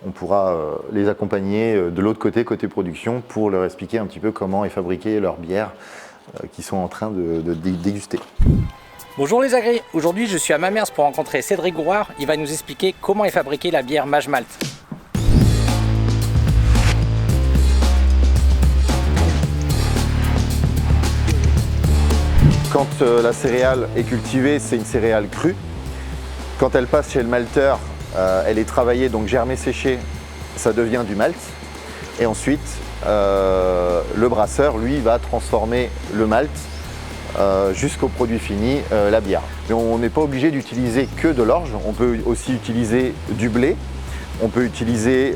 on pourra les accompagner de l'autre côté, côté production, pour leur expliquer un petit peu comment est fabriquée leur bière qu'ils sont en train de déguster. Bonjour les agris, aujourd'hui je suis à Mamers pour rencontrer Cédric Grouard. Il va nous expliquer comment est fabriquée la bière Mage Malt. Quand la céréale est cultivée, c'est une céréale crue. Quand elle passe chez le malteur, elle est travaillée, donc germée, séchée, ça devient du malt. Et ensuite, le brasseur, lui, va transformer le malt jusqu'au produit fini, la bière. Mais on n'est pas obligé d'utiliser que de l'orge, on peut aussi utiliser du blé, on peut utiliser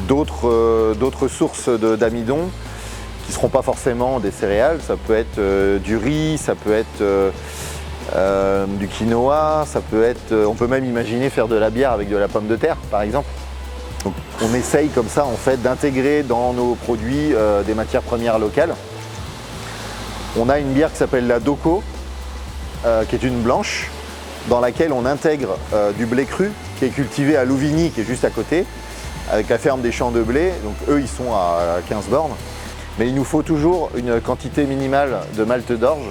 d'autres sources d'amidon qui ne seront pas forcément des céréales. Ça peut être du riz, ça peut être du quinoa, ça peut être, on peut même imaginer faire de la bière avec de la pomme de terre par exemple. Donc, on essaye comme ça en fait d'intégrer dans nos produits des matières premières locales. On a une bière qui s'appelle la Doco, qui est une blanche, dans laquelle on intègre du blé cru qui est cultivé à Louvigny, qui est juste à côté, avec la ferme des champs de blé. Donc eux, ils sont à 15 bornes. Mais il nous faut toujours une quantité minimale de malt d'orge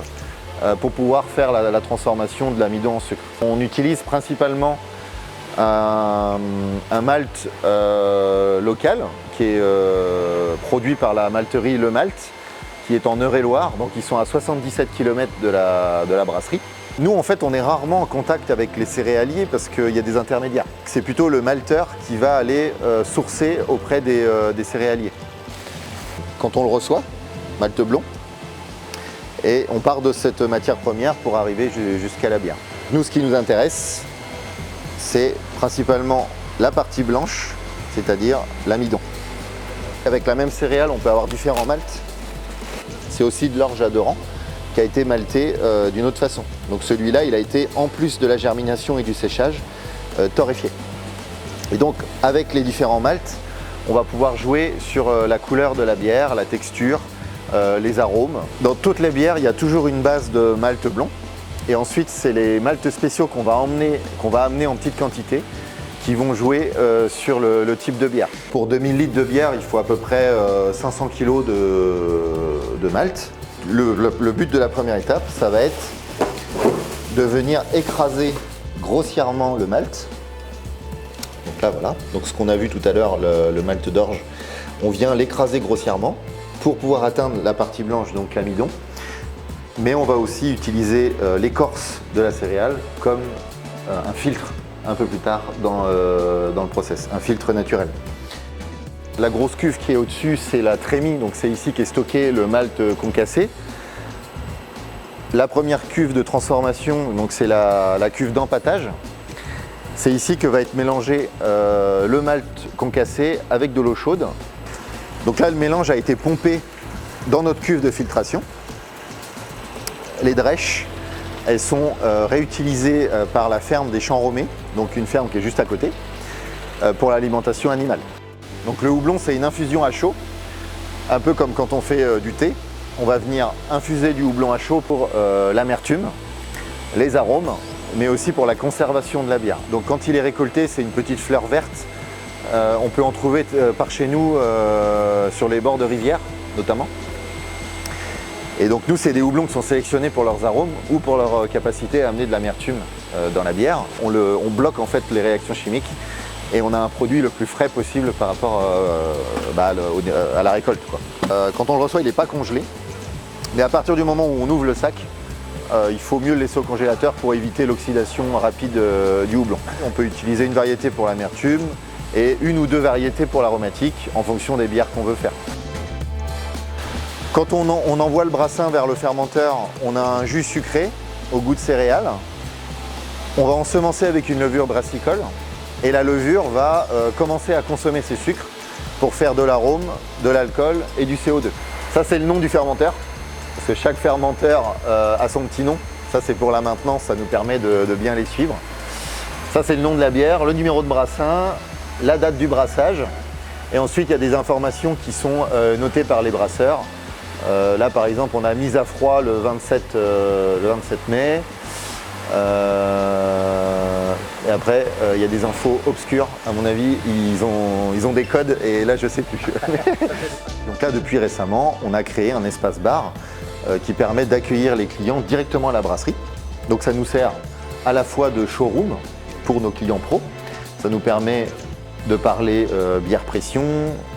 pour pouvoir faire la transformation de l'amidon en sucre. On utilise principalement un malt local qui est produit par la malterie Le Malt, qui est en Eure-et-Loire, donc ils sont à 77 km de la brasserie. Nous, en fait, on est rarement en contact avec les céréaliers parce qu'il y a des intermédiaires. C'est plutôt le malteur qui va aller sourcer auprès des céréaliers. Quand on le reçoit, malt blond, et on part de cette matière première pour arriver jusqu'à la bière. Nous, ce qui nous intéresse, c'est principalement la partie blanche, c'est-à-dire l'amidon. Avec la même céréale, on peut avoir différents malts. C'est aussi de l'orge à 2 rangs qui a été malté d'une autre façon. Donc celui-là, il a été, en plus de la germination et du séchage, torréfié. Et donc, avec les différents malts, on va pouvoir jouer sur la couleur de la bière, la texture, les arômes. Dans toutes les bières, il y a toujours une base de malt blond. Et ensuite, c'est les malts spéciaux qu'on va amener en petite quantité qui vont jouer sur le type de bière. Pour 2000 litres de bière, il faut à peu près 500 kg de malt. Le but de la première étape, ça va être de venir écraser grossièrement le malt. Donc là, voilà. Donc ce qu'on a vu tout à l'heure, le malt d'orge, on vient l'écraser grossièrement pour pouvoir atteindre la partie blanche, donc l'amidon. Mais on va aussi utiliser l'écorce de la céréale comme un filtre un peu plus tard dans le process, un filtre naturel. La grosse cuve qui est au-dessus, c'est la trémie, donc c'est ici qu'est stocké le malt concassé. La première cuve de transformation, donc c'est la cuve d'empâtage. C'est ici que va être mélangé le malt concassé avec de l'eau chaude. Donc là, le mélange a été pompé dans notre cuve de filtration. Les drèches, elles sont réutilisées par la ferme des Champs Romés, donc une ferme qui est juste à côté, pour l'alimentation animale. Donc le houblon, c'est une infusion à chaud, un peu comme quand on fait du thé. On va venir infuser du houblon à chaud pour l'amertume, les arômes, mais aussi pour la conservation de la bière. Donc quand il est récolté, c'est une petite fleur verte. On peut en trouver par chez nous sur les bords de rivières notamment. Et donc nous, c'est des houblons qui sont sélectionnés pour leurs arômes ou pour leur capacité à amener de l'amertume dans la bière. On bloque en fait les réactions chimiques et on a un produit le plus frais possible par rapport à la récolte, quoi. Quand on le reçoit, il n'est pas congelé, mais à partir du moment où on ouvre le sac, il faut mieux le laisser au congélateur pour éviter l'oxydation rapide du houblon. On peut utiliser une variété pour l'amertume et une ou deux variétés pour l'aromatique en fonction des bières qu'on veut faire. Quand on envoie le brassin vers le fermenteur, on a un jus sucré au goût de céréales. On va ensemencer avec une levure brassicole et la levure va commencer à consommer ces sucres pour faire de l'arôme, de l'alcool et du CO2. Ça, c'est le nom du fermenteur, parce que chaque fermenteur a son petit nom. Ça, c'est pour la maintenance, ça nous permet de bien les suivre. Ça, c'est le nom de la bière, le numéro de brassin, la date du brassage. Et ensuite, il y a des informations qui sont notées par les brasseurs. Là, par exemple, on a mis à froid le 27 mai. Et après, il y a des infos obscures. À mon avis, ils ont des codes et là, je sais plus. Donc là, depuis récemment, on a créé un espace bar qui permet d'accueillir les clients directement à la brasserie. Donc ça nous sert à la fois de showroom pour nos clients pros. Ça nous permet de parler bière pression.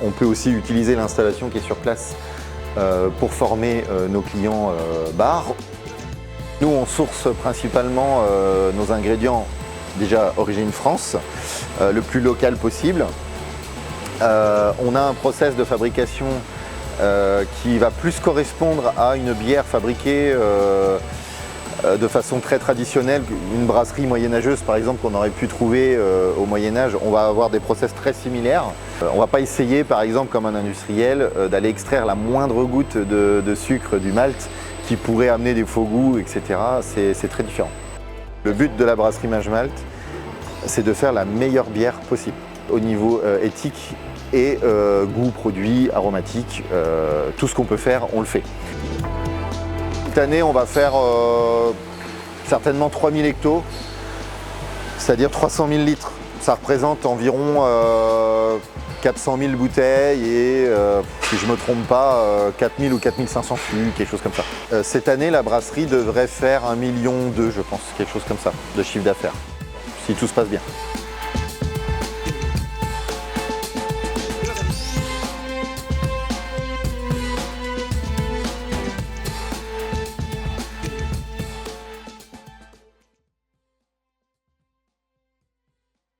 On peut aussi utiliser l'installation qui est sur place pour former nos clients bar. Nous, on source principalement nos ingrédients déjà origine France, le plus local possible. On a un process de fabrication qui va plus correspondre à une bière fabriquée de façon très traditionnelle. Une brasserie moyenâgeuse par exemple qu'on aurait pu trouver au Moyen-Âge, on va avoir des process très similaires. On ne va pas essayer par exemple comme un industriel d'aller extraire la moindre goutte de sucre du malt qui pourrait amener des faux goûts, etc. C'est très différent. Le but de la brasserie Majemalt, c'est de faire la meilleure bière possible au niveau éthique et goût, produit, aromatique. Tout ce qu'on peut faire, on le fait. Cette année, on va faire certainement 3000 hectos, c'est-à-dire 300 000 litres. Ça représente environ 400 000 bouteilles et, si je ne me trompe pas, 4000 ou 4500 fûts, quelque chose comme ça. Cette année, la brasserie devrait faire 1,2 million, je pense, quelque chose comme ça, de chiffre d'affaires, si tout se passe bien.